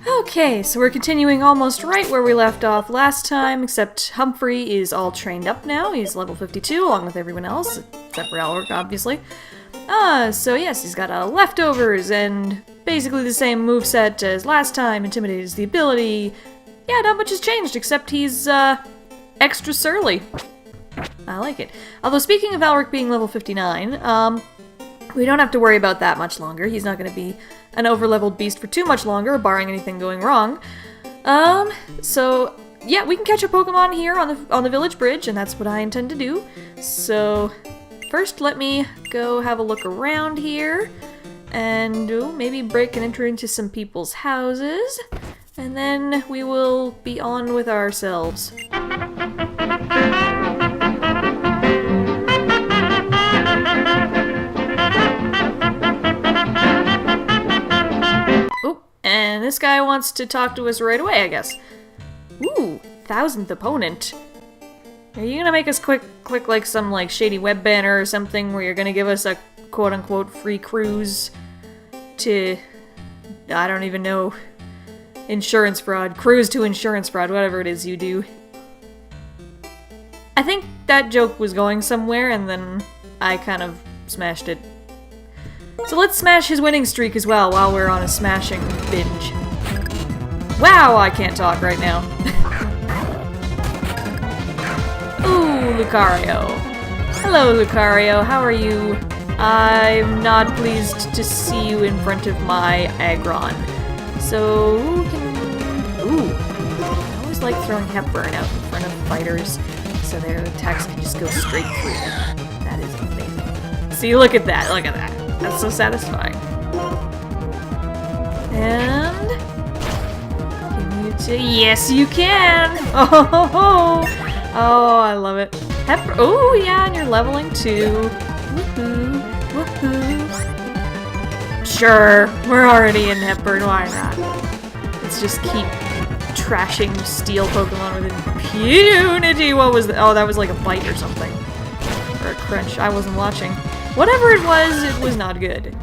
Okay, so we're continuing almost right where we left off last time, except Humphrey is all trained up now. He's level 52 along with everyone else, except for Alric, obviously. So yes, he's got leftovers and basically the same moveset as last time. Intimidate is the ability. Yeah, not much has changed, except he's extra surly. I like it. Although speaking of Alric being level 59, we don't have to worry about that much longer. He's not going to be an over-leveled beast for too much longer, barring anything going wrong. So yeah, we can catch a Pokemon here on the village bridge, and that's what I intend to do. So first, let me go have a look around here, and maybe break and enter into some people's houses, and then we will be on with ourselves. And this guy wants to talk to us right away, I guess. Ooh, 1000th opponent. Are you gonna make us click like some shady web banner or something where you're gonna give us a quote-unquote free cruise to, I don't even know, insurance fraud, cruise to insurance fraud, whatever it is you do. I think that joke was going somewhere and then I kind of smashed it. So let's smash his winning streak as well while we're on a smashing binge. Wow, I can't talk right now. Ooh, Lucario. Hello, Lucario. How are you? I'm not pleased to see you in front of my Aggron. So, who can... Ooh. I always like throwing Hepburn out in front of fighters so their attacks can just go straight through them. That is amazing. See, look at that. Look at that. That's so satisfying. And... Can you yes, you can! Oh, I love it. Oh, yeah, and you're leveling too. Woohoo! Woohoo! Sure, we're already in Hepburn, why not? Let's just keep trashing steel Pokemon with impunity. What was that? Oh, that was like a bite or something. Or a crunch. I wasn't watching. Whatever it was not good.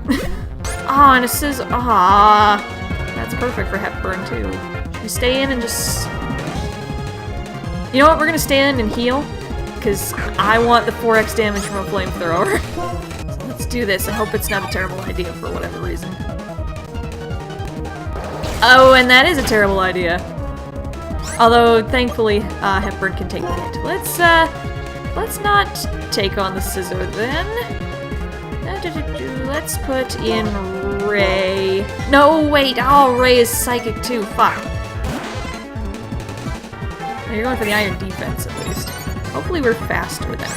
Ah, and it says, that's perfect for Hepburn too. Should we stay in and just... You know what, we're gonna stay in and heal, because I want the 4x damage from a flamethrower. So let's do this. I hope it's not a terrible idea for whatever reason. Oh, and that is a terrible idea. Although, thankfully, Hepburn can take the hit. Let's not take on the Scizor then. Let's put in Ray. No, wait. Oh, Ray is psychic too. Fuck. Oh, you're going for the iron defense at least. Hopefully we're fast with that.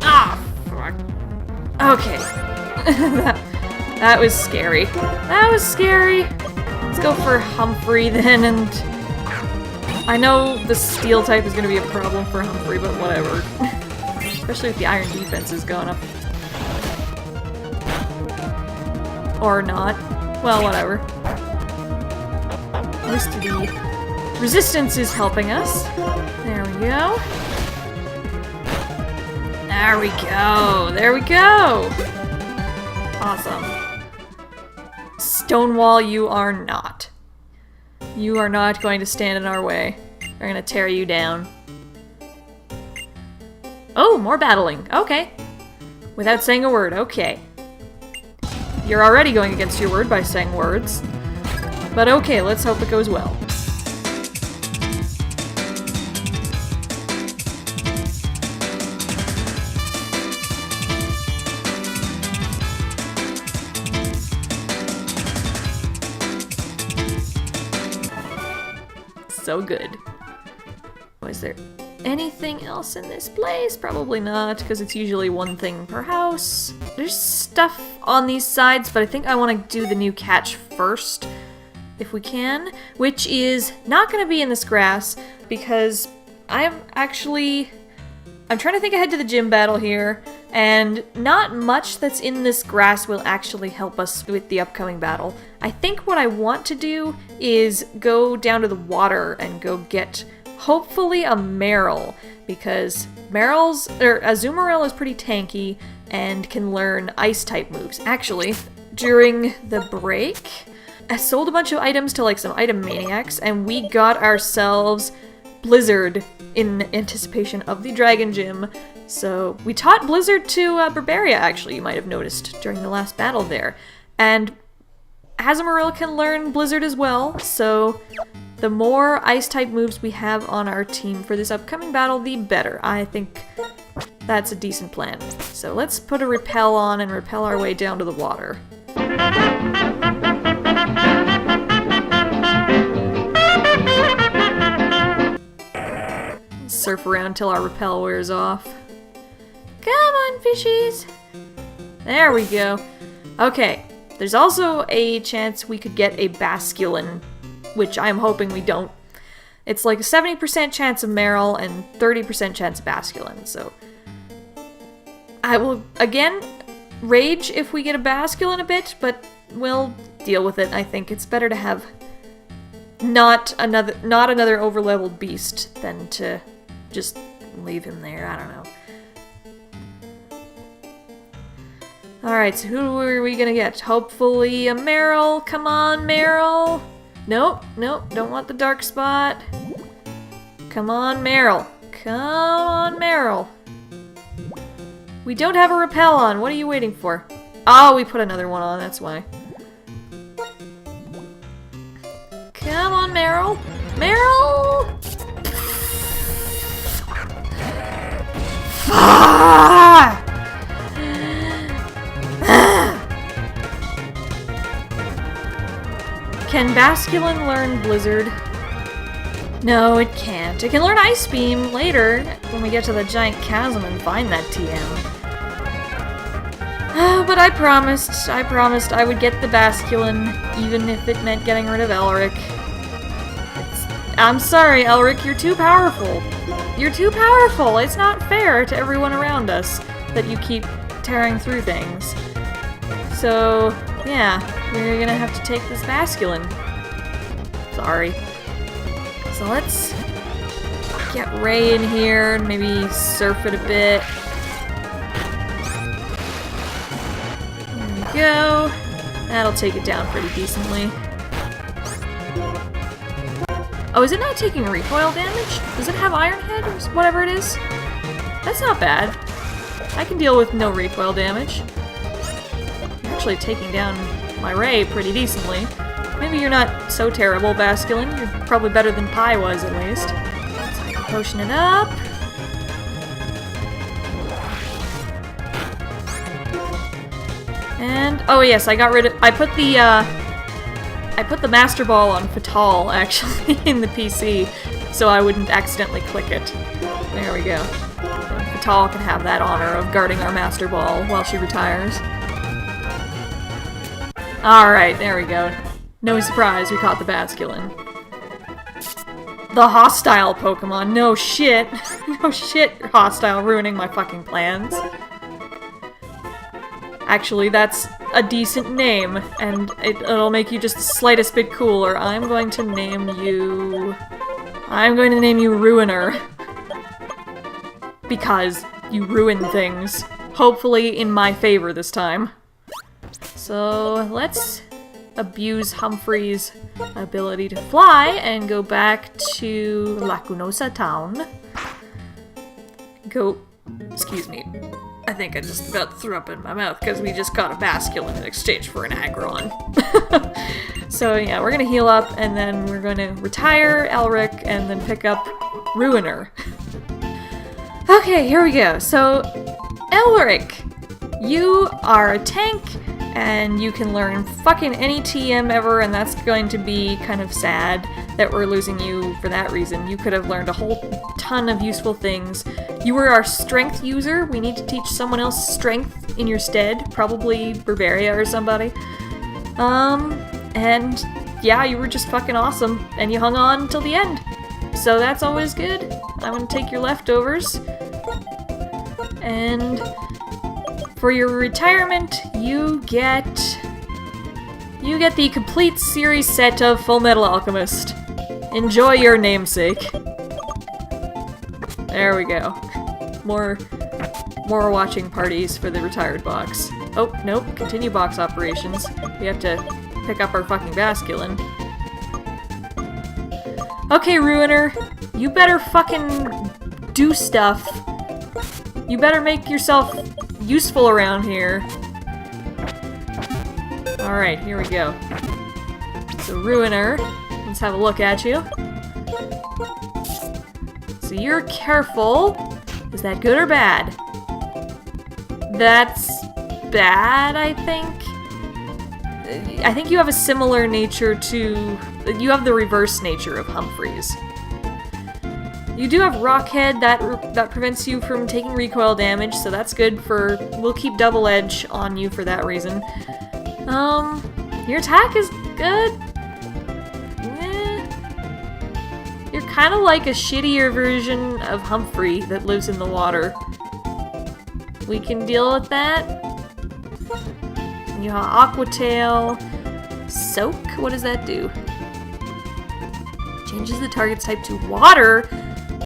Ah, fuck. Okay. That was scary. That was scary. Let's go for Humphrey then, and... I know the steel type is going to be a problem for Humphrey, but whatever. Especially if the iron defense is going up. Or not. Well, whatever. At least the resistance is helping us. There we go. There we go. There we go. Awesome. Stonewall, you are not. You are not going to stand in our way. We're gonna tear you down. Oh, more battling. Okay. Without saying a word. Okay. You're already going against your word by saying words. But okay, let's hope it goes well. So good. Is there anything else in this place? Probably not, because it's usually one thing per house. There's stuff on these sides, but I think I want to do the new catch first, if we can, which is not going to be in this grass, because I'm trying to think ahead to the gym battle here, and not much that's in this grass will actually help us with the upcoming battle. I think what I want to do is go down to the water and go get, hopefully, a Meryl, because Azumarill is pretty tanky, and can learn ice-type moves. Actually, during the break, I sold a bunch of items to like some item maniacs, and we got ourselves Blizzard in anticipation of the Dragon Gym. So we taught Blizzard to Berberia, actually, you might have noticed during the last battle there. And Azumarill can learn Blizzard as well, so the more ice-type moves we have on our team for this upcoming battle, the better. I think that's a decent plan. So let's put a repel on and repel our way down to the water. Surf around till our repel wears off. Come on, fishies! There we go. Okay, there's also a chance we could get a Basculin, which I'm hoping we don't. It's like a 70% chance of Meryl and 30% chance of Basculin, so I will, again, rage if we get a Basculin a bit, but we'll deal with it. I think it's better to have not another overleveled beast than to just leave him there. I don't know. Alright, so who are we gonna get? Hopefully a Meryl. Come on, Meryl. Nope, nope, don't want the dark spot. Come on, Meryl. Come on, Meryl. We don't have a repel on. What are you waiting for? Oh, we put another one on, that's why. Come on, Meryl. Meryl! Ah! Can Basculin learn Blizzard? No, it can't. It can learn Ice Beam later, when we get to the giant chasm and find that TM. But I promised I would get the Basculin, even if it meant getting rid of Elric. I'm sorry, Elric, you're too powerful. You're too powerful! It's not fair to everyone around us that you keep tearing through things. So, yeah, we're gonna have to take this Basculin. Sorry. So let's get Ray in here and maybe surf it a bit. There we go. That'll take it down pretty decently. Oh, is it not taking recoil damage? Does it have Iron Head or whatever it is? That's not bad. I can deal with no recoil damage. You're actually taking down my Ray pretty decently. Maybe you're not so terrible, Basculin. You're probably better than Pi was, at least. So I can potion it up. And, oh yes, I put the Master Ball on Fatal, actually, in the PC, so I wouldn't accidentally click it. There we go. So Fatal can have that honor of guarding our Master Ball while she retires. Alright, there we go. No surprise, we caught the Basculin. The hostile Pokemon, no shit. No shit, you're hostile, ruining my fucking plans. Actually, that's a decent name, and it'll make you just the slightest bit cooler. I'm going to name you Ruiner. Because you ruin things. Hopefully in my favor this time. So, let's abuse Humphrey's ability to fly and go back to Lacunosa Town. Excuse me. I think I just about threw up in my mouth because we just got a Basculin in exchange for an Aggron. So yeah, we're gonna heal up and then we're gonna retire Elric and then pick up Ruiner. Okay, here we go. So, Elric, you are a tank and you can learn fucking any TM ever, and that's going to be kind of sad that we're losing you for that reason. You could have learned a whole ton of useful things. You were our strength user. We need to teach someone else strength in your stead. Probably Berberia or somebody. And yeah, you were just fucking awesome. And you hung on until the end. So that's always good. I'm gonna take your leftovers. And for your retirement, you get the complete series set of Full Metal Alchemist. Enjoy your namesake. There we go. More more watching parties for the retired box. Oh, nope, continue box operations. We have to pick up our fucking basculin. Okay, Ruiner, you better fucking do stuff. You better make yourself useful around here. Alright, here we go. So, Ruiner, let's have a look at you. So you're careful. Is that good or bad? That's bad, I think. I think you have a similar nature to... You have the reverse nature of Humphrey's. You do have Rockhead, that prevents you from taking recoil damage, so that's good for... We'll keep Double Edge on you for that reason. Your attack is good. You're kind of like a shittier version of Humphrey that lives in the water. We can deal with that. You have Aquatail. Soak? What does that do? Changes the target's type to water?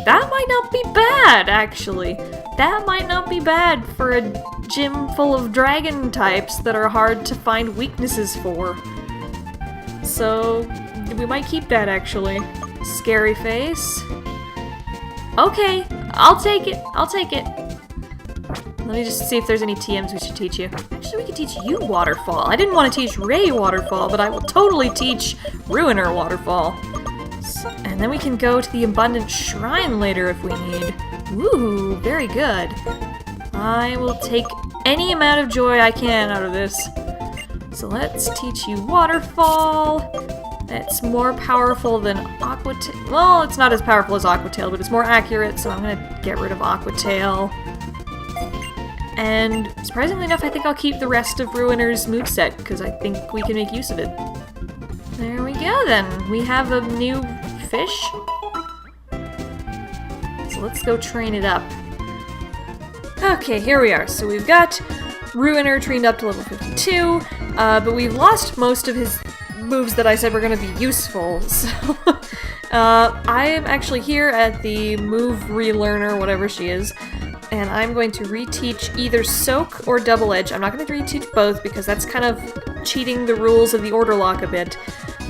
That might not be bad, actually. That might not be bad for a gym full of dragon types that are hard to find weaknesses for. So, we might keep that, actually. Scary face. Okay, I'll take it. I'll take it. Let me just see if there's any TMs we should teach you. Actually, we could teach you Waterfall. I didn't want to teach Ray Waterfall, but I will totally teach Ruiner Waterfall. And then we can go to the Abundant Shrine later if we need. Ooh, very good. I will take any amount of joy I can out of this. So let's teach you Waterfall. It's more powerful than Aquatail. Well, it's not as powerful as Aquatail, but it's more accurate, so I'm gonna get rid of Aquatail. And surprisingly enough, I think I'll keep the rest of Ruiner's moveset, because I think we can make use of it. There we go then. We have a new fish. So let's go train it up. Okay, here we are. So we've got Ruiner trained up to level 52, but we've lost most of his moves that I said were going to be useful. So I am actually here at the move relearner, whatever she is, and I'm going to reteach either Soak or Double Edge. I'm not going to reteach both because that's kind of cheating the rules of the Orderlocke a bit.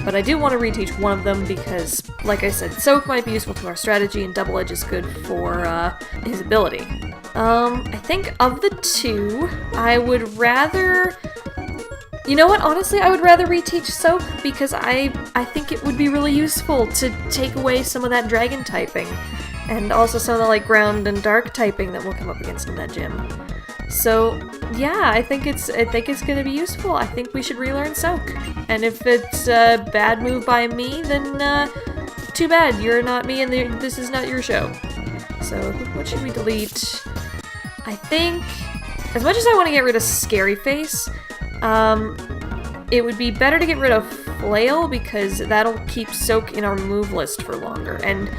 But I do want to reteach one of them because, like I said, Soak might be useful to our strategy and Double Edge is good for his ability. I think of the two, I would rather... You know what? Honestly, I would rather reteach Soak because I think it would be really useful to take away some of that dragon typing. And also some of the like ground and dark typing that we'll come up against in that gym. So, yeah, I think it's gonna be useful. I think we should relearn Soak. And if it's a bad move by me, then too bad. You're not me and this is not your show. So, what should we delete? I think, as much as I want to get rid of Scary Face, it would be better to get rid of Flail because that'll keep Soak in our move list for longer. And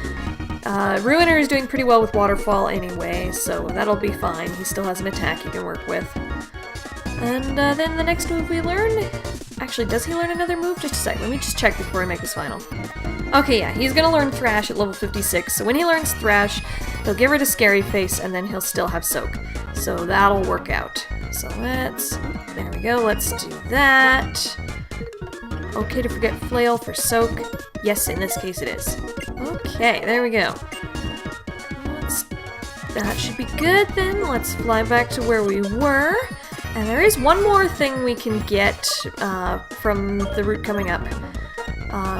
Ruiner is doing pretty well with Waterfall anyway, so that'll be fine. He still has an attack he can work with. And then the next move we learn... Actually, does he learn another move? Just a sec, let me just check before I make this final. Okay, yeah, he's gonna learn Thrash at level 56, so when he learns Thrash, he'll get rid of Scary Face, and then he'll still have Soak. So that'll work out. So let's... There we go, let's do that. Okay to forget Flail for Soak. Yes, in this case it is. Okay, there we go. That should be good then. Let's fly back to where we were. And there is one more thing we can get from the route coming up.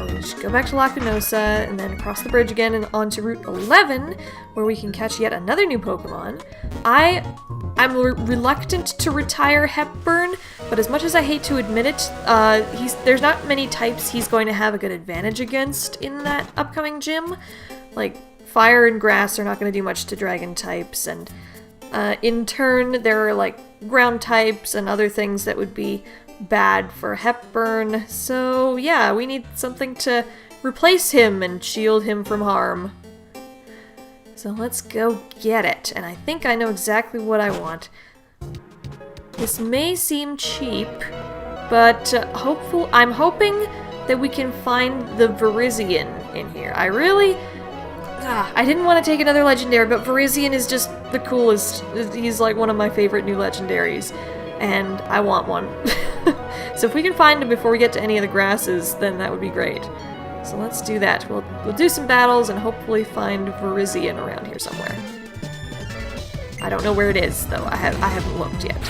We just go back to Lacunosa and then across the bridge again and onto Route 11, where we can catch yet another new Pokemon. I'm reluctant to retire Hepburn, but as much as I hate to admit it, there's not many types he's going to have a good advantage against in that upcoming gym. Like, Fire and Grass are not going to do much to Dragon types, and in turn, there are like ground types and other things that would be bad for Hepburn. So yeah, we need something to replace him and shield him from harm. So let's go get it, and I think I know exactly what I want. This may seem cheap, but I'm hoping that we can find the Virizion in here. I didn't want to take another legendary, but Virizion is just the coolest. He's like one of my favorite new legendaries, and I want one. So if we can find him before we get to any of the grasses, then that would be great. So let's do that. We'll do some battles and hopefully find Virizion around here somewhere. I don't know where it is, though. I haven't looked yet.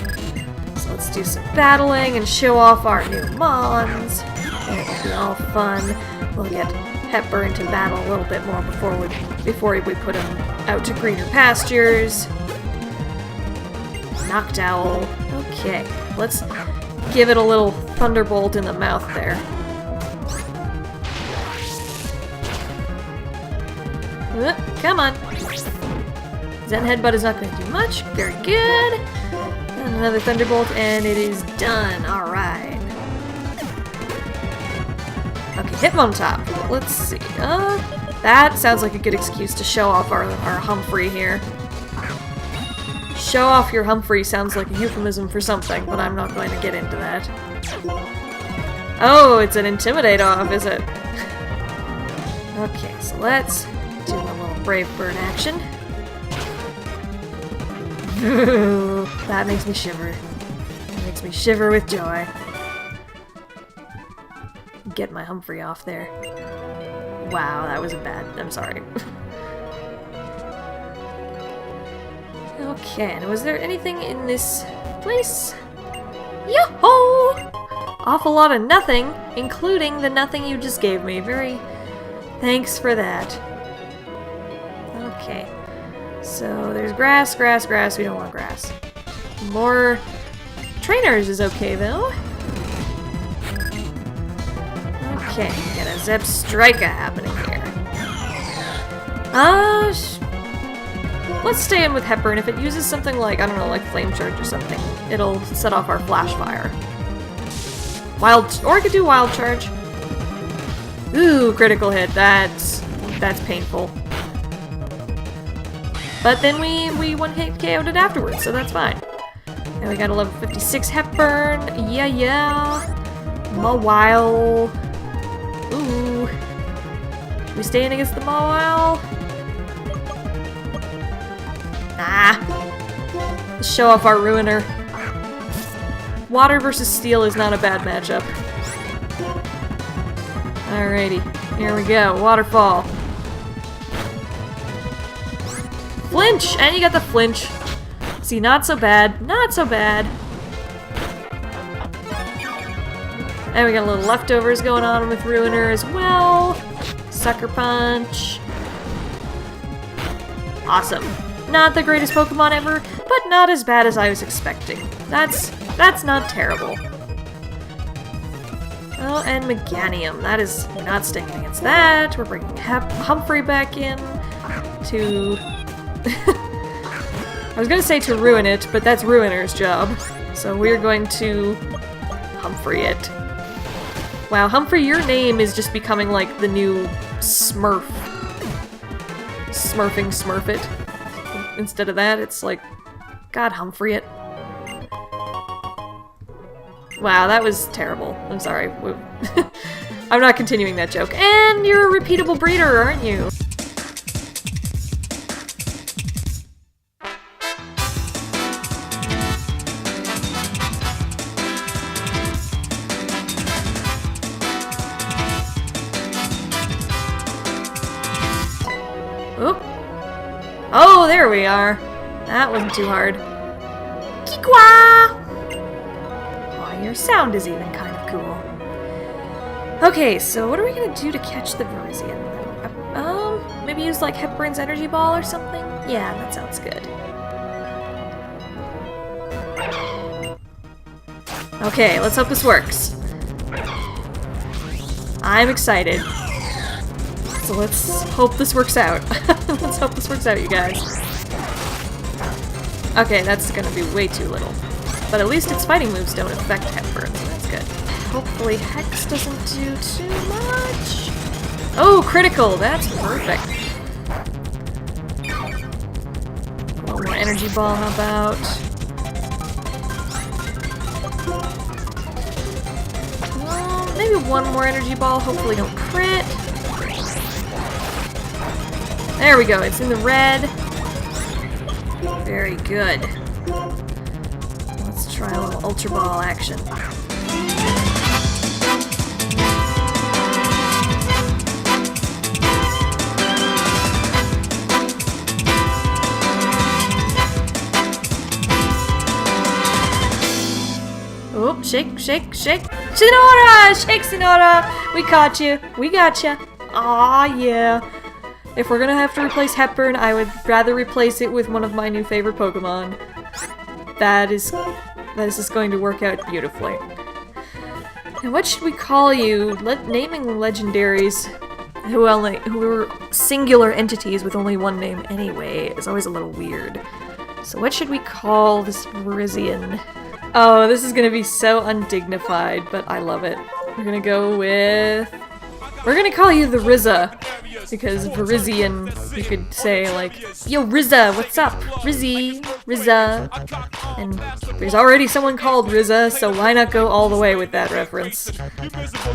So let's do some battling and show off our new mons. It'll be all fun. We'll get Hepburn to battle a little bit more before we put him out to greener pastures. Knocked Owl. Okay, let's give it a little thunderbolt in the mouth there. Come on. Zen Headbutt is not going to do much. Very good. And another Thunderbolt, and it is done. Alright. Okay, Hitmontop. Let's see. That sounds like a good excuse to show off our Humphrey here. Show off your Humphrey sounds like a euphemism for something, but I'm not going to get into that. Oh, it's an Intimidate off, is it? Okay, so let's do a little Brave Bird action. Ooh, that makes me shiver. That makes me shiver with joy. Get my Humphrey off there. Wow, that was bad. I'm sorry. Okay, and was there anything in this place? Yo-ho! Awful lot of nothing, including the nothing you just gave me. Thanks for that. Okay. So there's grass, grass, grass. We don't want grass. More trainers is okay, though. Okay, got a Zebstrika happening here. Let's stay in with Hepburn. If it uses something like, I don't know, like Flame Charge or something, it'll set off our Flash Fire. Or it could do Wild Charge. Ooh, critical hit. That's painful. But then we one-hit KO'd it afterwards, so that's fine. And we got a level 56 Hepburn. Yeah. Mawile. Ooh. Should we stay in against the Mawile? Nah. Let's show off our Ruiner. Water versus Steel is not a bad matchup. Alrighty. Here we go. Waterfall. Flinch! And you got the flinch. See, not so bad. Not so bad. And we got a little leftovers going on with Ruiner as well. Sucker Punch. Awesome. Not the greatest Pokemon ever, but not as bad as I was expecting. That's not terrible. Oh, and Meganium. That is not staying against that. We're bringing Humphrey back in to... I was gonna say to ruin it, but that's Ruiner's job. So we're going to Humphrey it. Wow, Humphrey, your name is just becoming like the new Smurf. Smurfing Smurfit. Instead of that, it's like, God, Humphrey it. Wow, that was terrible. I'm sorry. I'm not continuing that joke. And you're a repeatable breeder, aren't you? Oop. Oh, there we are. That wasn't too hard. Kikwa! Oh, your sound is even kind of cool. Okay, so what are we gonna do to catch the Virizion? Maybe use like Hepburn's Energy Ball or something? Yeah, that sounds good. Okay, let's hope this works. I'm excited. So let's hope this works out. Let's hope this works out, you guys. Okay, that's gonna be way too little. But at least its fighting moves don't affect Hepburn, so that's good. Hopefully Hex doesn't do too much. Oh, critical! That's perfect. One more energy ball, how about? Maybe one more energy ball, hopefully don't crit. There we go, it's in the red. Very good. Let's try a little Ultra Ball action. Oh, shake, shake, shake. Sonora! Shake, Sonora! We caught you. We got you. Aw, yeah. If we're gonna have to replace Hepburn, I would rather replace it with one of my new favorite Pokemon. That is just going to work out beautifully. And what should we call you? Naming legendaries who are singular entities with only one name anyway is always a little weird. So what should we call this Virizion? Oh, this is gonna be so undignified, but I love it. We're gonna go with... We're gonna call you the Rizza, because Virizion, you could say like, yo Rizza, what's up? Rizzy, Rizza. And there's already someone called Rizza, so why not go all the way with that reference?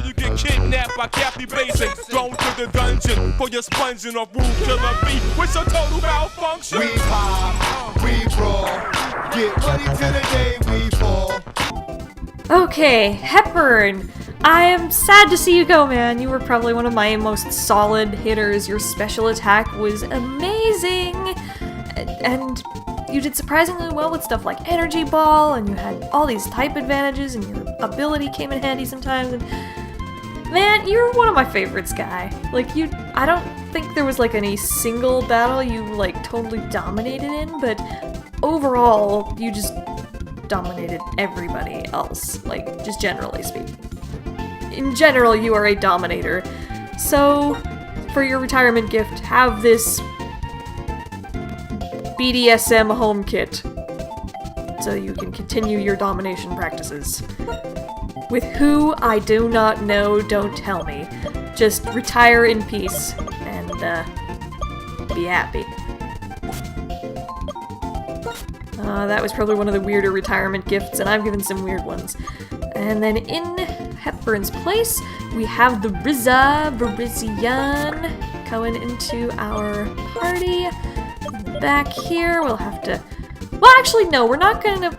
You get kidnapped by Cappy Blazing, thrown to the dungeon for your sponging of Wu Killer B. What's your total malfunction? We pop, we brawl, get ready to the day we fall. Okay, Hepburn. I am sad to see you go, man. You were probably one of my most solid hitters. Your special attack was amazing. And you did surprisingly well with stuff like Energy Ball, and you had all these type advantages, and your ability came in handy sometimes. And man, you're one of my favorites, guy. Like, I don't think there was like any single battle you like totally dominated in, but overall, you just dominated everybody else, like, just generally speaking. In general, you are a dominator. So, for your retirement gift, have this BDSM home kit so you can continue your domination practices. With who, I do not know, don't tell me. Just retire in peace and be happy. That was probably one of the weirder retirement gifts, and I've given some weird ones. And then in Hepburn's place, we have the Virizion going into our party. In the back here, we'll have to... Well, actually, no, we're not gonna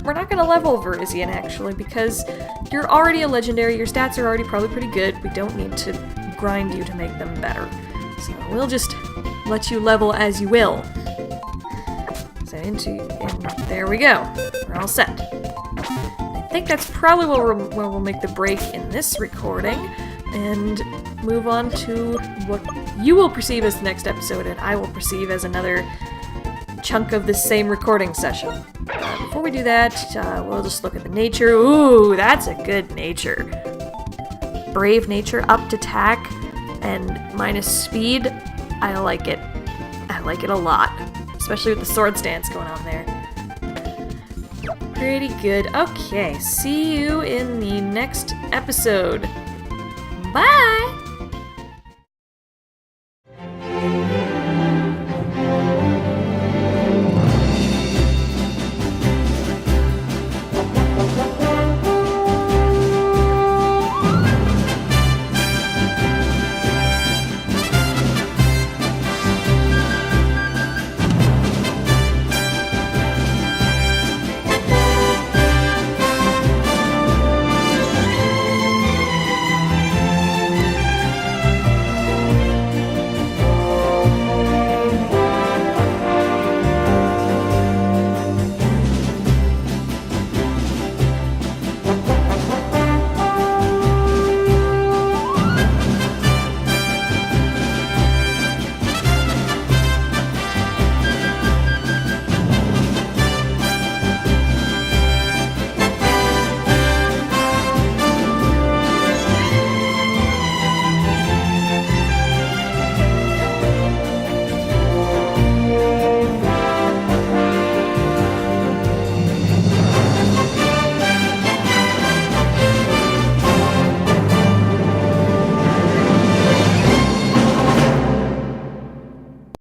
level Virizion, actually, because you're already a legendary, your stats are already probably pretty good, we don't need to grind you to make them better. So we'll just let you level as you will. So there we go. We're all set. I think that's probably where we'll make the break in this recording, and move on to what you will perceive as the next episode, and I will perceive as another chunk of this same recording session. Before we do that, we'll just look at the nature. Ooh, that's a good nature. Brave nature, upped attack, and minus speed. I like it. I like it a lot. Especially with the sword stance going on there. Pretty good. Okay, see you in the next episode. Bye!